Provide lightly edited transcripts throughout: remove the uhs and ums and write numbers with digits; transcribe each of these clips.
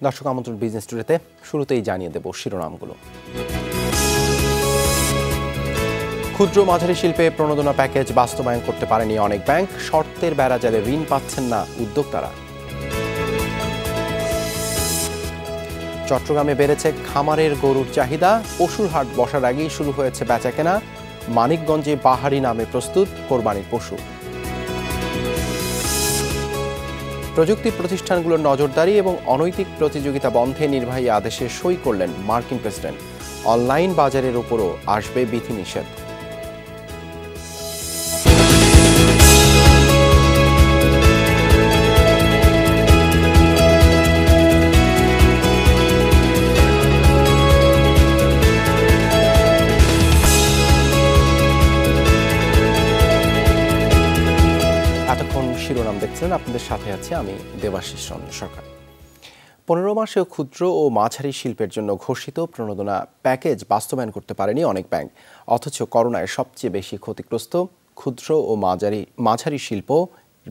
দর্শক আমন্ত্রণ বিজনেস টুডেতে। শুরুতেই জানিয়ে দেব শিরোনামগুলো। ক্ষুদ্র মাঝারি শিল্পে প্রণোদনা প্যাকেজ বাস্তবায়ন করতে পারেনি অনেক ব্যাংক, শর্তের বেড়াজালে ঋণ পাচ্ছেন না উদ্যোক্তারা। চট্টগ্রামে বেড়েছে খামারের গরুর চাহিদা, পশুর হাট বসার আগেই শুরু হয়েছে বেচাকেনা। মানিকগঞ্জে বাহারি নামে প্রস্তুত কোরবানির পশু। প্রযুক্তি প্রতিষ্ঠানগুলোর নজরদারি এবং অনৈতিক প্রতিযোগিতা বন্ধে নির্বাহী আদেশে সই করলেন মার্কিন প্রেসিডেন্ট। অনলাইন বাজারের উপরও আসবে বিধিনিষেধ। শিরোনাম দেখছেন, আপনাদের সাথে আছে আমি দেবাশিস চন্দ্র সরকার। 15 মাসেও ক্ষুদ্র ও মাঝারি শিল্পের জন্য ঘোষিত প্রণোদনা প্যাকেজ বাস্তবায়ন করতে পারেনি অনেক ব্যাংক। অথচ করোনায় সবচেয়ে বেশি ক্ষতিগ্রস্ত ক্ষুদ্র ও মাঝারি শিল্প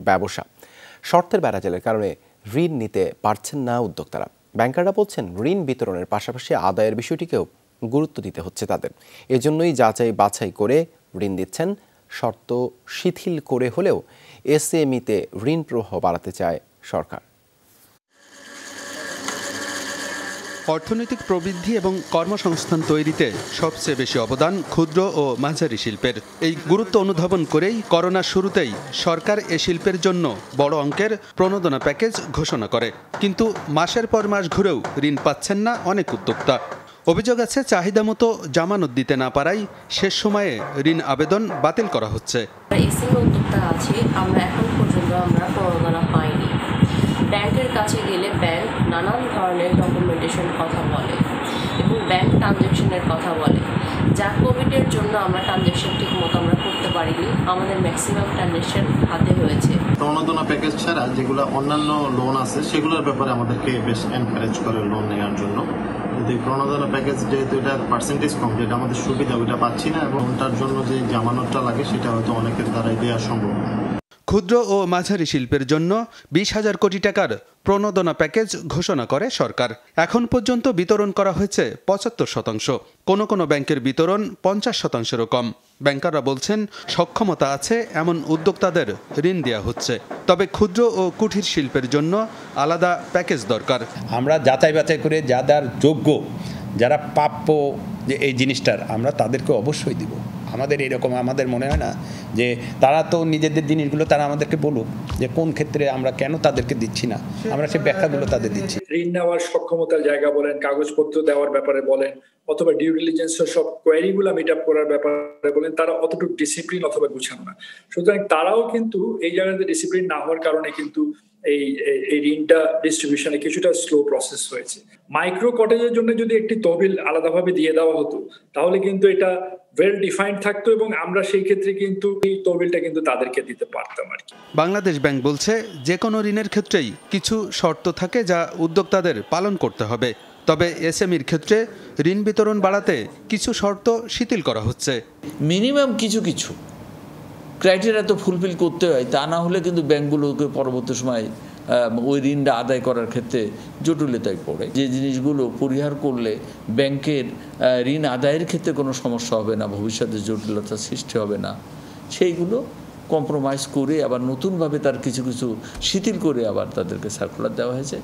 ব্যবসা। শর্তের বেড়াজালের কারণে ঋণ নিতে পারছেন না উদ্যোক্তারা। ব্যাংকাররা বলছেন, ঋণ বিতরণের পাশাপাশি আদায়ের বিষয়টিকেও গুরুত্ব দিতে হচ্ছে তাদের। এজন্যই যাচাই বাছাই করে ঋণ দিচ্ছেন। শর্ত শিথিল করে হলেও এসএমইতে ঋণ প্রবাহ বাড়াতে চায় সরকার। অর্থনৈতিক প্রবৃদ্ধি এবং কর্মসংস্থান তৈরিতে সবচেয়ে বেশি অবদান ক্ষুদ্র ও মাঝারি শিল্পের। এই গুরুত্ব অনুধাবন করেই করোনার শুরুতেই সরকার এ শিল্পের জন্য বড় অঙ্কের প্রণোদনা প্যাকেজ ঘোষণা করে। কিন্তু মাসের পর মাস ঘুরেও ঋণ পাচ্ছেন না অনেক উদ্যোক্তা। অভিযোগ আছে, চাহিদা মতো জামানত দিতে না পারায় শেষ সময়ে ঋণ আবেদন বাতিল করা হচ্ছে। উদ্যোক্তা আছে, আমরা এখন পর্যন্ত প্রণোদনা পাইনি। ব্যাংকের কাছে গেলে ব্যাংক নানান ধরনের ডকুমেন্টেশন কথা বলে এবং ব্যাংক ট্রানজ্যাকশনের কথা বলে, যা কোভিডের জন্য আমরা ট্রানজ্যাকশন ঠিক মতো আমরা করতে পারিনি। আমাদের ম্যাক্সিমাম ট্রানজ্যাকশন হাতে হয়েছে। প্রণোদনা প্যাকেজ ছাড়া যেগুলো অন্যান্য লোন আছে সেগুলোর ব্যাপারে আমাদেরকে বেশ এনকারেজ করে লোন নেওয়ার জন্য। যদি প্রণোদনা প্যাকেজ যেহেতু এটার পার্সেন্টেজ কম, যেটা আমাদের সুবিধা ওইটা পাচ্ছি না, এবং ওটার জন্য যে জামানতটা লাগে সেটা হয়তো অনেকের দ্বারাই দেওয়া সম্ভব না। ক্ষুদ্র ও মাঝারি শিল্পের জন্য 20,000 কোটি টাকার প্রণোদনা প্যাকেজ ঘোষণা করে সরকার। এখন পর্যন্ত বিতরণ করা হয়েছে 75%। কোনো কোনো ব্যাংকের বিতরণ 50%-এরও কম। ব্যাংকাররা বলছেন, সক্ষমতা আছে এমন উদ্যোক্তাদের ঋণ দেওয়া হচ্ছে, তবে ক্ষুদ্র ও কুটির শিল্পের জন্য আলাদা প্যাকেজ দরকার। আমরা যাচাই বাছাই করে যাদের যোগ্য, যারা প্রাপ্য যে এই জিনিসটার, আমরা তাদেরকে অবশ্যই দিব। আমাদের এরকম আমাদের মনে হয় না যে তারা তো নিজেদের জিনিসগুলো তারা আমাদেরকে বলুক যে কোন ক্ষেত্রে আমরা কেন তাদেরকে দিচ্ছি না, আমরা সেই ব্যাখ্যাগুলো তাদের দিচ্ছি। ঋণ নেওয়ার সক্ষমতার জায়গা বলেন, কাগজপত্র দেওয়ার ব্যাপারে বলেন, অথবা ডিউ ডিলিজেন্সের সব কোয়ারিগুলো মিট আপ করার ব্যাপারে বলেন, তারা অতটুকু ডিসিপ্লিন অথবা গুছানো না। সুতরাং তারাও কিন্তু এই জায়গাতে ডিসিপ্লিন না হওয়ার কারণে কিন্তু এই ঋণটা ডিস্ট্রিবিউশনে কিছুটা স্লো প্রসেস হয়েছে। মাইক্রো কটেজের জন্য যদি একটি তহবিল আলাদাভাবে দিয়ে দেওয়া হতো তাহলে কিন্তু এটা ওয়েল ডিফাইন্ড থাকতো এবং আমরা সেই ক্ষেত্রে কিন্তু এই তহবিলটা কিন্তু তাদেরকে দিতে পারতাম আর কি। বাংলাদেশ ব্যাংক বলছে, যে কোনো ঋণের ক্ষেত্রেই কিছু শর্ত থাকে যা উদ্যোক্তাদের পালন করতে হবে। তবে এসএমইর ক্ষেত্রে ঋণ বিতরণ বাড়াতে কিছু শর্ত শিথিল করা হচ্ছে। মিনিমাম কিছু ক্রাইটেরিয়া তো ফুলফিল করতে হয়, তা না হলে কিন্তু ব্যাংকগুলোকে পরবর্তী সময় ওই ঋণটা আদায় করার ক্ষেত্রে জটিলতায় পড়ে। যে জিনিসগুলো পরিহার করলে ব্যাংকের ঋণ আদায়ের ক্ষেত্রে কোনো সমস্যা হবে না, ভবিষ্যতে জটিলতা সৃষ্টি হবে না, সেইগুলো কম্প্রোমাইজ করে আবার নতুনভাবে তার কিছু শিথিল করে আবার তাদেরকে সার্কুলার দেওয়া হয়েছে।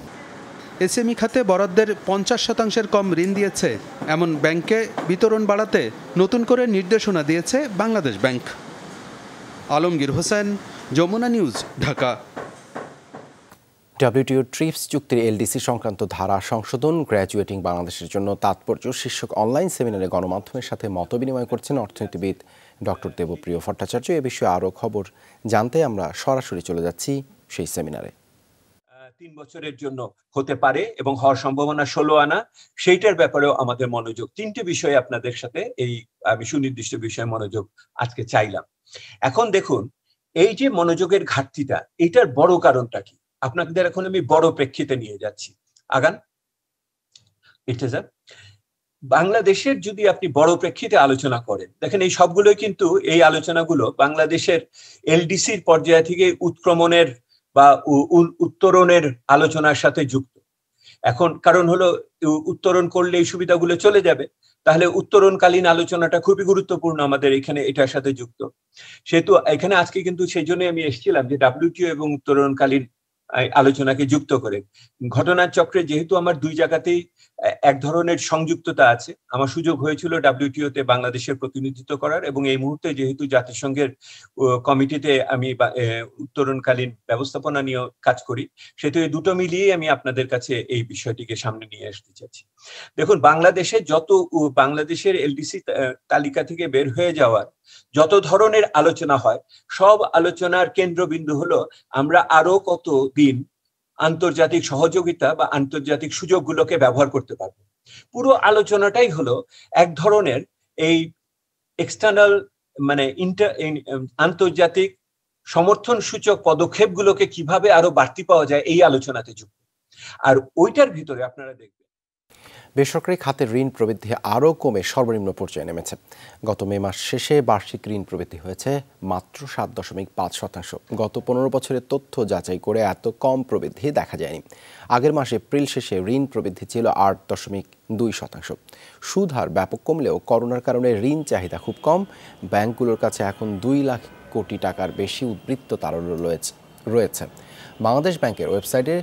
এসএমই খাতে বরাদ্দের 50%-এর কম ঋণ দিয়েছে এমন ব্যাংকে বিতরণ বাড়াতে নতুন করে নির্দেশনা দিয়েছে Bangladesh Bank. Alamgir Hossain, Jamuna News, Dhaka. WTO TRIPS চুক্তির এলডিসি সংক্রান্ত ধারা সংশোধন গ্র্যাজুয়েটিং বাংলাদেশের জন্য তাৎপর্য শীর্ষক অনলাইন সেমিনারে গণমাধ্যমের সাথে মতবিনিময় করছেন অর্থনীতিবিদ ডক্টর দেবপ্রিয় ভট্টাচার্য। এ বিষয়ে আরও খবর জানতে আমরা সরাসরি চলে যাচ্ছি সেই সেমিনারে। 3 বছরের জন্য হতে পারে এবং হওয়ার সম্ভাবনা 16 আনা, সেইটার ব্যাপারেও আমাদের মনোযোগ। 3টে বিষয়ে আপনাদের সাথে আমি সুনির্দিষ্ট বিষয়ে মনোযোগ আজকে চাইলাম। এখন দেখুন, এই যে মনোযোগের ঘাটতিটা, এটার বড় কারণটা কি? আপনাদের এখন আমি বড় প্রেক্ষিতে নিয়ে যাচ্ছি। আগান এটা যা বাংলাদেশের যদি আপনি বড় প্রেক্ষিতে আলোচনা করেন, দেখেন এই সবগুলোই কিন্তু এই আলোচনাগুলো বাংলাদেশের এলডিসির পর্যায় থেকে উৎক্রমণের বা উত্তরণের আলোচনার সাথে যুক্ত। এখন কারণ হলো উত্তরণ করলে এই সুবিধাগুলো চলে যাবে, তাহলে উত্তরণকালীন আলোচনাটা খুবই গুরুত্বপূর্ণ আমাদের এখানে এটার সাথে যুক্ত। সেহেতু এখানে আজকে কিন্তু সেই জন্যই আমি এসেছিলাম যে WTO এবং উত্তরণকালীন আলোচনাকে যুক্ত করে। ঘটনার চক্রে যেহেতু আমার দুই জায়গাতেই এক ধরনের সংযুক্ততা আছে, আমার সুযোগ হয়েছিল WTO-তে বাংলাদেশের প্রতিনিধিত্ব করার, এবং এই মুহূর্তে যেহেতু জাতিসংঘের কমিটিতে আমি উত্তরণকালীন ব্যবস্থাপনা নিয়ে কাজ করি, সেহেতু এই দুটো মিলিয়ে আমি আপনাদের কাছে এই বিষয়টিকে সামনে নিয়ে আসতে চাচ্ছি। দেখুন, বাংলাদেশের LDC তালিকা থেকে বের হয়ে যাওয়ার যত ধরনের আলোচনা হয়, সব আলোচনার কেন্দ্রবিন্দু হলো আমরা আরো কত দিন আন্তর্জাতিক সহযোগিতা বা আন্তর্জাতিক সুযোগগুলোকে ব্যবহার করতে পারবো। পুরো আলোচনাটাই হলো এক ধরনের এই এক্সটার্নাল মানে আন্তর্জাতিক সমর্থন সূচক পদক্ষেপগুলোকে কিভাবে আরো বাড়তি পাওয়া যায় এই আলোচনাতে যুক্ত। আর ওইটার ভিতরে আপনারা দেখবেন বেসরকারি খাতের ঋণ প্রবৃদ্ধি আরও কমে সর্বনিম্ন পর্যায়ে নেমেছে। গত মে মাস শেষে বার্ষিক ঋণ প্রবৃদ্ধি হয়েছে মাত্র 7.5%। গত 15 বছরের তথ্য যাচাই করে এত কম প্রবৃদ্ধি দেখা যায়নি। আগের মাসে এপ্রিল শেষে ঋণ প্রবৃদ্ধি ছিল 8.2%। সুদ হার ব্যাপক কমলেও করোনার কারণে ঋণ চাহিদা খুব কম। ব্যাংকগুলোর কাছে এখন 2 লাখ কোটি টাকার বেশি উদ্বৃত্ত তারল্য রয়েছে। বাংলাদেশ ব্যাংকের ওয়েবসাইটে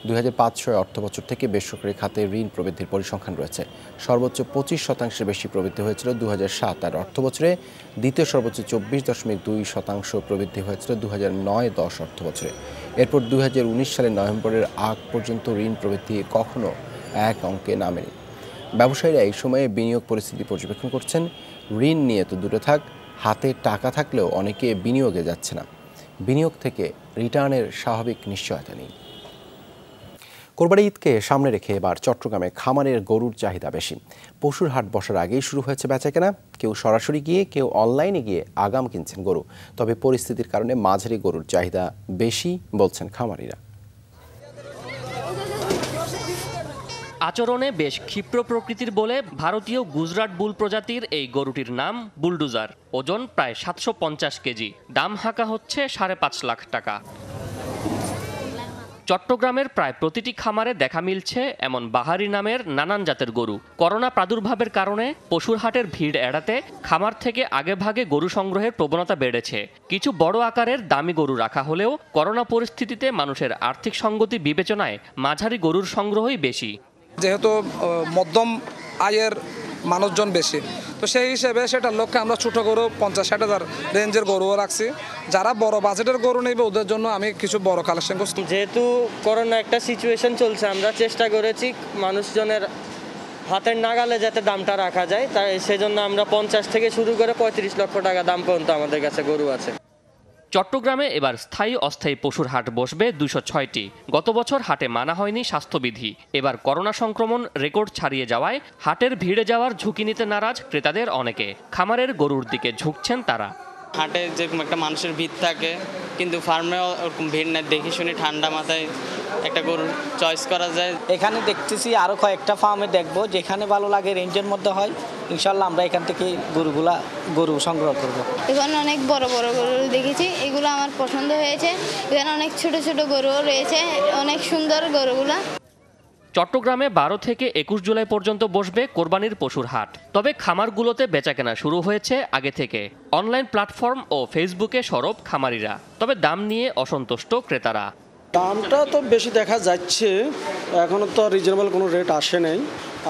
2005-06 অর্থবছর থেকে বেসরকারি খাতে ঋণ প্রবৃদ্ধির পরিসংখ্যান রয়েছে। সর্বোচ্চ 25% বেশি প্রবৃদ্ধি হয়েছিল 2007-08 অর্থবছরে। দ্বিতীয় সর্বোচ্চ 24.2% প্রবৃদ্ধি হয়েছিল 2009-10 অর্থবছরে। এরপর 2019 সালের নভেম্বরের আগ পর্যন্ত ঋণ প্রবৃদ্ধি কখনো এক অঙ্কে নামেনি। ব্যবসায়ীরা এই সময়ে বিনিয়োগ পরিস্থিতি পর্যবেক্ষণ করছেন। ঋণ নিয়ে তো দূরে থাক, হাতে টাকা থাকলেও অনেকে বিনিয়োগে যাচ্ছে না। বিনিয়োগ থেকে রিটার্নের স্বাভাবিক নিশ্চয়তা নেই। কোরবানি ঈদকে সামনে রেখে এবার চট্টগ্রামে খামারের গরুর চাহিদা বেশি। পশুর হাট বসার আগেই শুরু হয়েছে বেচাকেনা। কেউ সরাসরি গিয়ে, কেউ অনলাইনে গিয়ে আগাম কিনছেন গরু। তবে পরিস্থিতির কারণে মাঝারি গরুর চাহিদা বেশি বলছেন খামারিরা। আচরণে বেশ ক্ষিপ্র প্রকৃতির বলে ভারতীয় গুজরাট বুল প্রজাতির এই গরুটির নাম বুলডুজার। ওজন প্রায় 750 কেজি। দাম হাঁকা হচ্ছে 5.5 লাখ টাকা। চট্টগ্রামের প্রায় প্রতিটি খামারে দেখা মিলছে এমন বাহারি নামের নানান জাতের গরু। করোনা প্রাদুর্ভাবের কারণে পশুর হাটের ভিড় এড়াতে খামার থেকে আগেভাগে গরু সংগ্রহের প্রবণতা বেড়েছে। কিছু বড় আকারের দামি গরু রাখা হলেও করোনা পরিস্থিতিতে মানুষের আর্থিক সঙ্গতি বিবেচনায় মাঝারি গরুর সংগ্রহই বেশি। যেহেতু মধ্যম আয়ের মানুষজন বেশি, তো সেই হিসেবে সেটার লক্ষ্যে আমরা ছোটো গরু 50-60 হাজার রেঞ্জের গরুও রাখছি। যারা বড় বাজেটের গরু নেবে ওদের জন্য আমি কিছু বড় কালেকশন করছি। যেহেতু করোনা একটা সিচুয়েশন চলছে, আমরা চেষ্টা করেছি মানুষজনের হাতের নাগালে যাতে দামটা রাখা যায়, তাই সেজন্য আমরা 50 থেকে শুরু করে 35 লক্ষ টাকা দাম পর্যন্ত আমাদের কাছে গরু আছে। চট্টগ্রামে এবার স্থায়ী অস্থায়ী পশুর হাট বসবে 206টি। গত বছর হাটে মানা হয়নি স্বাস্থ্যবিধি। এবার করোনা সংক্রমণ রেকর্ড ছাড়িয়ে যাওয়ায় হাটের ভিড়ে যাওয়ার ঝুঁকি নিতে নারাজ ক্রেতাদের অনেকে। খামারের গরুর দিকে ঝুঁকছেন তারা। হাটে যেরকম একটা মানুষের ভিড় থাকে, কিন্তু ফার্মেও ওরকম ভিড় নেই। দেখি শুনি ঠান্ডা মাথায় একটা গরু চয়েস করা যায়। এখানে দেখতেছি আরও কয়েকটা ফার্মে দেখবো, যেখানে ভালো লাগে রেঞ্জের মধ্যে হয়, ইনশাল্লাহ আমরা এখান থেকে গরু সংগ্রহ করব। এখানে অনেক বড় বড় গরু দেখেছি, এগুলো আমার পছন্দ হয়েছে। এখানে অনেক ছোট ছোট গরুও রয়েছে, অনেক সুন্দর গরুগুলা। চট্টগ্রামে 12 থেকে 21 জুলাই পর্যন্ত বসবে কোরবানির পশুর হাট। তবে খামারগুলোতে বেচাকেনা শুরু হয়েছে আগে থেকে। অনলাইন প্ল্যাটফর্ম ও ফেসবুকে সরব খামারিরা। তবে দাম নিয়ে অসন্তুষ্ট ক্রেতারা। দামটা তো বেশি দেখা যাচ্ছে, এখনো তো রিজনেবল কোনো রেট আসে নাই,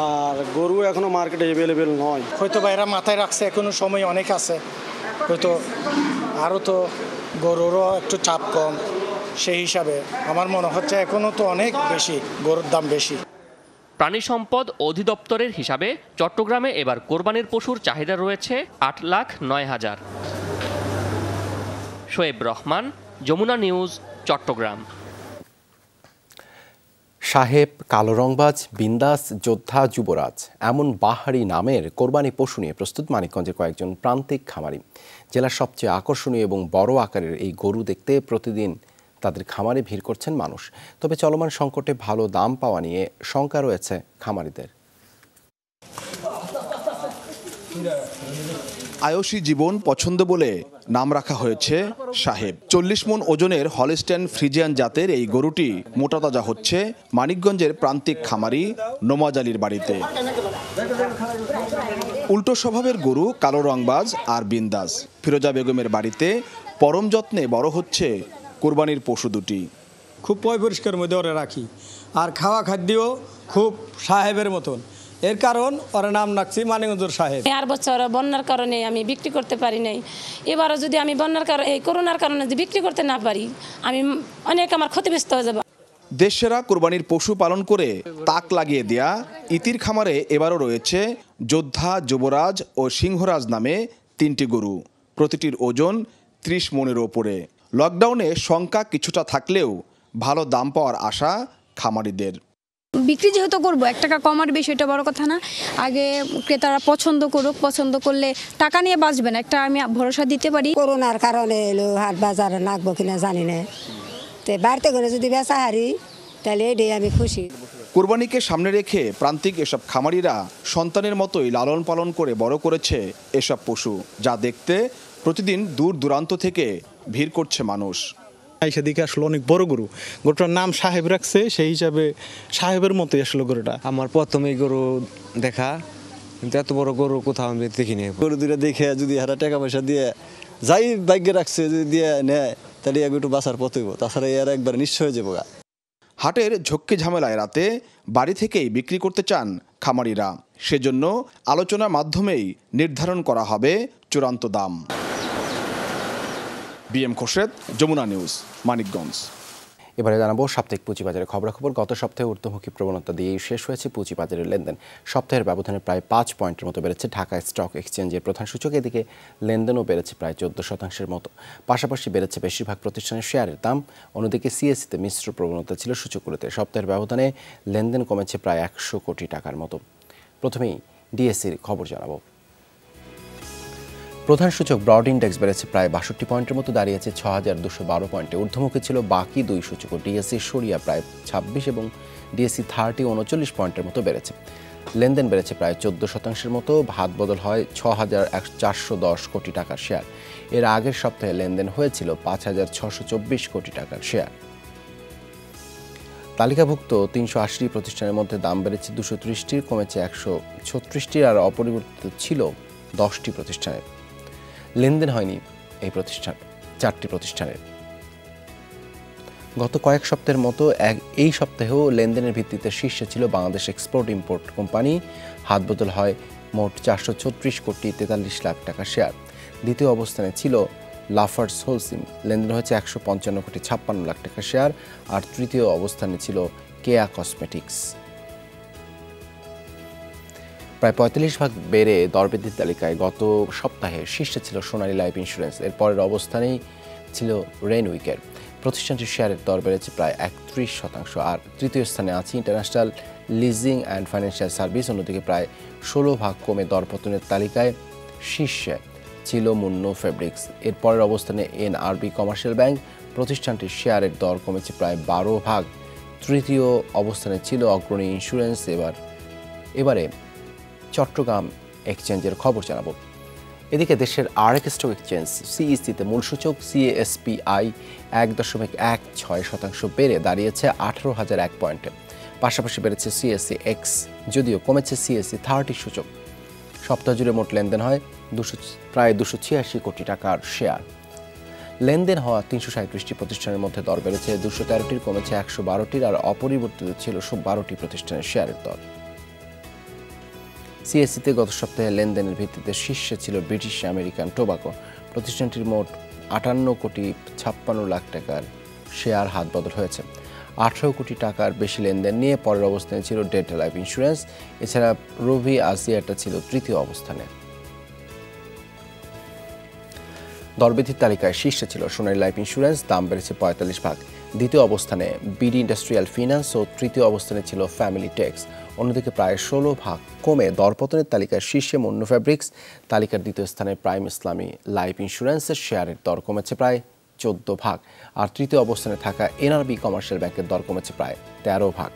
আর গরু এখনো মার্কেটে অ্যাভেলেবেল নয়। হয়তো বা এরা মাথায় রাখছে এখনো সময় অনেক আছে, হয়তো আরও তো গরুরও একটু চাপ কম, সেই হিসাবে আমার মনে হচ্ছে এখনো তো অনেক বেশি গরুর দাম বেশি। প্রাণী সম্পদ অধিদপ্তরের হিসাবে চট্টগ্রামে এবার কোরবানির পশুর চাহিদা রয়েছে 8,09,000। শোয়েব রহমান, যমুনা নিউজ, চট্টগ্রাম। সাহেব, কালো রংবাজ, বিন্দাস, যোদ্ধা, যুবরাজ এমন বাহারি নামের কোরবানি পশু নিয়ে প্রস্তুত মানিকগঞ্জের কয়েকজন প্রান্তিক খামারি। জেলার সবচেয়ে আকর্ষণীয় এবং বড় আকারের এই গরু দেখতে প্রতিদিন তাদের খামারে ভিড় করছেন মানুষ। তবে চলমান সংকটে ভালো দাম পাওয়া নিয়ে শঙ্কা রয়েছে খামারিদের। আয়সী জীবন পছন্দ বলে নাম রাখা হয়েছে সাহেব। 40 মণ ওজনের হলস্টেইন ফ্রিজিয়ান জাতের এই গরুটি মোটা তাজা হচ্ছে মানিকগঞ্জের প্রান্তিক খামারি নোমাজ আলীর বাড়িতে। উল্টো স্বভাবের গরু কালো রংবাজ আর বিন্দাস। ফিরোজা বেগমের বাড়িতে পরম যত্নে বড় হচ্ছে কোরবানির পশু দুটি। খুব পরিষ্কার মধ্যে ওরা রাখি, আর খাওয়া খাদ্যও খুব সাহেবের মতন। এর কারণ ওরা নাম রাখছি মানিকগঞ্জের সাহেব। আর বছর বন্যার কারণে আমি বিক্রি করতে পারি নাই। এবারও যদি আমি বন্যার কারণে, এই করোনার কারণে যদি বিক্রি করতে না পারি, আমি অনেক আমার ক্ষতিগ্রস্ত হয়ে যাবো। দেশসেরা কোরবানির পশু পালন করে তাক লাগিয়ে দেয়া ইতির খামারে এবারও রয়েছে যোদ্ধা, যুবরাজ ও সিংহরাজ নামে 3টি গরু। প্রতিটির ওজন 30 মণের ওপরে। লকডাউনে সংখ্যা কিছুটা থাকলেও ভালো দাম পাওয়ার আশা খামারিদের। বিক্রি যেহেতু করবো, 1 টাকা কমার বিষয়টা বড় কথা না। আগে ক্রেতারা পছন্দ করুক, পছন্দ করলে টাকা নিয়ে বাঁচবেন, একটা আমি ভরসা দিতে পারি। করোনার কারণে এলো হাট বাজারে নাকবো কিনা জানি না, তো বাড়িতে করে যদি বেচা হারি তাহলে এটাই আমি খুশি। কোরবানিকে সামনে রেখে প্রান্তিক এসব খামারিরা সন্তানের মতোই লালন পালন করে বড় করেছে এসব পশু, যা দেখতে প্রতিদিন দূর দূরান্ত থেকে ভিড় করছে মানুষ। সেদিকে আসলে অনেক বড় গরু, গরুটার নাম সাহেব রাখছে, সেই হিসাবে সাহেবের মতোই আসলে গরুটা। আমার প্রথমেই গরু দেখা, কিন্তু এত বড় গরু কোথাও আমি দেখিনি। গরু দুটো দেখে যদি হারা টাকা পয়সা দিয়ে যাই ভাগ্যে রাখছে যদি দিয়ে নেয়, তাহলে একটু বাঁচার পথ হইব, তাছাড়া এর একবার নিশ্চয় হয়ে যাবো। হাটের ঝক্কি ঝামেলা এড়াতে বাড়ি থেকেই বিক্রি করতে চান খামারিরা। সেজন্য আলোচনার মাধ্যমেই নির্ধারণ করা হবে চূড়ান্ত দাম। BM Khorshed, Jamuna News, Manikganj. এবারে জানাবো সাপ্তাহিক পুঁজিবাজারের খবরাখবর। গত সপ্তাহে ঊর্ধ্বমুখী প্রবণতা দিয়েই শেষ হয়েছে পুঁজিবাজারের লেনদেন। সপ্তাহের ব্যবধানে প্রায় 5 পয়েন্টের মতো বেড়েছে ঢাকা স্টক এক্সচেঞ্জের প্রধান সূচক। এদিকে লেনদেনও বেড়েছে প্রায় 14% মতো। পাশাপাশি বেড়েছে বেশিরভাগ প্রতিষ্ঠানের শেয়ারের দাম। অন্যদিকে সিএসসিতে মিশ্র প্রবণতা ছিল সূচকগুলোতে। সপ্তাহের ব্যবধানে লেনদেন কমেছে প্রায় 100 কোটি টাকার মতো। প্রথমেই ডিএসসির খবর জানাবো। প্রধান সূচক ব্রড ইন্ডেক্স বেড়েছে প্রায় 62 পয়েন্টের মতো, দাঁড়িয়েছে 6212 পয়েন্টে। ঊর্ধ্বমুখী ছিল বাকি দুই সূচক। ডিএসসি সরিয়া প্রায় 26 এবং ডিএসসি 30 39 পয়েন্টের মতো বেড়েছে। লেনদেন বেড়েছে প্রায় 14% মতো। হাত বদল হয় 6410 কোটি টাকার শেয়ার। এর আগের সপ্তাহে লেনদেন হয়েছিল 5624 কোটি টাকার শেয়ার। তালিকাভুক্ত 380 প্রতিষ্ঠানের মধ্যে দাম বেড়েছে 230টির, কমেছে 136টির, আর অপরিবর্তিত ছিল 10টি প্রতিষ্ঠানের। লেনদেন হয়নি এই 4টি প্রতিষ্ঠানের। গত কয়েক সপ্তাহের মতো এই সপ্তাহেও লেনদেনের ভিত্তিতে শীর্ষে ছিল বাংলাদেশ এক্সপোর্ট ইম্পোর্ট কোম্পানি। হাত বদল হয় মোট 436 কোটি 43 লাখ টাকা শেয়ার। দ্বিতীয় অবস্থানে ছিল লাফার্স হোলসিম, লেনদেন হয়েছে 155 কোটি 56 লাখ টাকা শেয়ার। আর তৃতীয় অবস্থানে ছিল কেয়া কসমেটিক্স। প্রায় 45 বেড়ে দরবৃদ্ধির তালিকায় গত সপ্তাহে শীর্ষে ছিল সোনালী লাইফ ইন্স্যুরেন্স। এর পরের অবস্থানেই ছিল রেনউইকের। প্রতিষ্ঠানটির শেয়ারের দর বেড়েছে প্রায় 31%। আর তৃতীয় স্থানে আছে international leasing and financial service. অন্যদিকে প্রায় 16 কমে দরপতনের তালিকায় শীর্ষে ছিল মুন্নো ফেব্রিক্স। এর পরের অবস্থানে এনআরবি কমার্শিয়াল ব্যাংক। প্রতিষ্ঠানটির শেয়ারের দর কমেছে প্রায় 12। তৃতীয় অবস্থানে ছিল অগ্রণী ইন্স্যুরেন্স। এবারে চট্টগ্রাম এক্সচেঞ্জের খবর জানাবো। এদিকে দেশের আরেক স্টক এক্সচেঞ্জ সিইসিতে মূল সূচক সিএএসপিআই 1.16% বেড়ে দাঁড়িয়েছে 18,001 পয়েন্টে। পাশাপাশি বেড়েছে সিএসসি এক্স, যদিও কমেছে সিএসসি 30 সূচক। সপ্তাহ জুড়ে মোট লেনদেন হয় প্রায় 286 কোটি টাকার শেয়ার। লেনদেন হওয়া 337টি প্রতিষ্ঠানের মধ্যে দর বেড়েছে 213টির, কমেছে 112টির, আর অপরিবর্তিত ছিল 12টি প্রতিষ্ঠানের শেয়ারের দর। সিএসসিতে গত সপ্তাহে লেনদেনের ভিত্তিতে শীর্ষে ছিল ব্রিটিশ আমেরিকান টোবাকো। প্রতিষ্ঠানটির মোট 58 কোটি 56 লাখ টাকার শেয়ার হাত বদল হয়েছে। 18 কোটি টাকার বেশি লেনদেন নিয়ে পরের অবস্থানে ছিল ডেল্টা লাইফ ইন্স্যুরেন্স। এছাড়া রুভি আসিয়াটা ছিল তৃতীয় অবস্থানে। দরবৃদ্ধির তালিকায় শীর্ষে ছিল সোনালী লাইফ ইন্স্যুরেন্স, দাম বেড়েছে 45। দ্বিতীয় অবস্থানে বিডি ইন্ডাস্ট্রিয়াল ফিন্যান্স ও তৃতীয় অবস্থানে ছিল ফ্যামিলি টেক্স। অন্যদিকে প্রায় 16 কমে দরপতনের তালিকায় শীর্ষে মুন্নো ফেব্রিক্স। তালিকার দ্বিতীয় স্থানে প্রাইম ইসলামী লাইফ ইন্স্যুরেন্সের শেয়ারের দর কমেছে প্রায় 14। আর তৃতীয় অবস্থানে থাকা এনআরবি কমার্শিয়াল ব্যাংকের দর কমেছে প্রায় 13।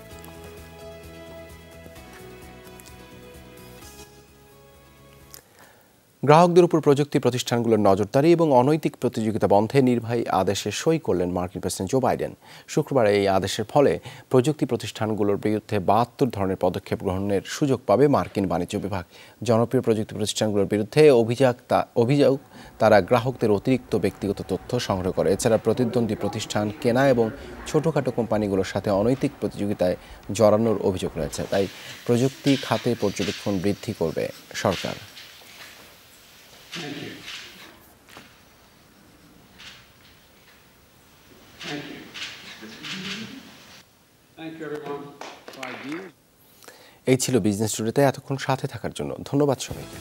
গ্রাহকদের উপর প্রযুক্তি প্রতিষ্ঠানগুলোর নজরদারি এবং অনৈতিক প্রতিযোগিতা বন্ধে নির্বাহী আদেশে সই করলেন মার্কিন প্রেসিডেন্ট জো বাইডেন। শুক্রবার এই আদেশের ফলে প্রযুক্তি প্রতিষ্ঠানগুলোর বিরুদ্ধে ৭২ ধরনের পদক্ষেপ গ্রহণের সুযোগ পাবে মার্কিন বাণিজ্য বিভাগ। জনপ্রিয় প্রযুক্তি প্রতিষ্ঠানগুলোর বিরুদ্ধে অভিযোগ তারা গ্রাহকদের অতিরিক্ত ব্যক্তিগত তথ্য সংগ্রহ করে। এছাড়া প্রতিদ্বন্দ্বী প্রতিষ্ঠান কেনা এবং ছোটখাটো কোম্পানিগুলোর সাথে অনৈতিক প্রতিযোগিতায় জড়ানোর অভিযোগ রয়েছে। তাই প্রযুক্তি খাতে পর্যবেক্ষণ বৃদ্ধি করবে সরকার। এই ছিল বিজনেস টুডেতে। এতক্ষণ সাথে থাকার জন্য ধন্যবাদ সবাইকে।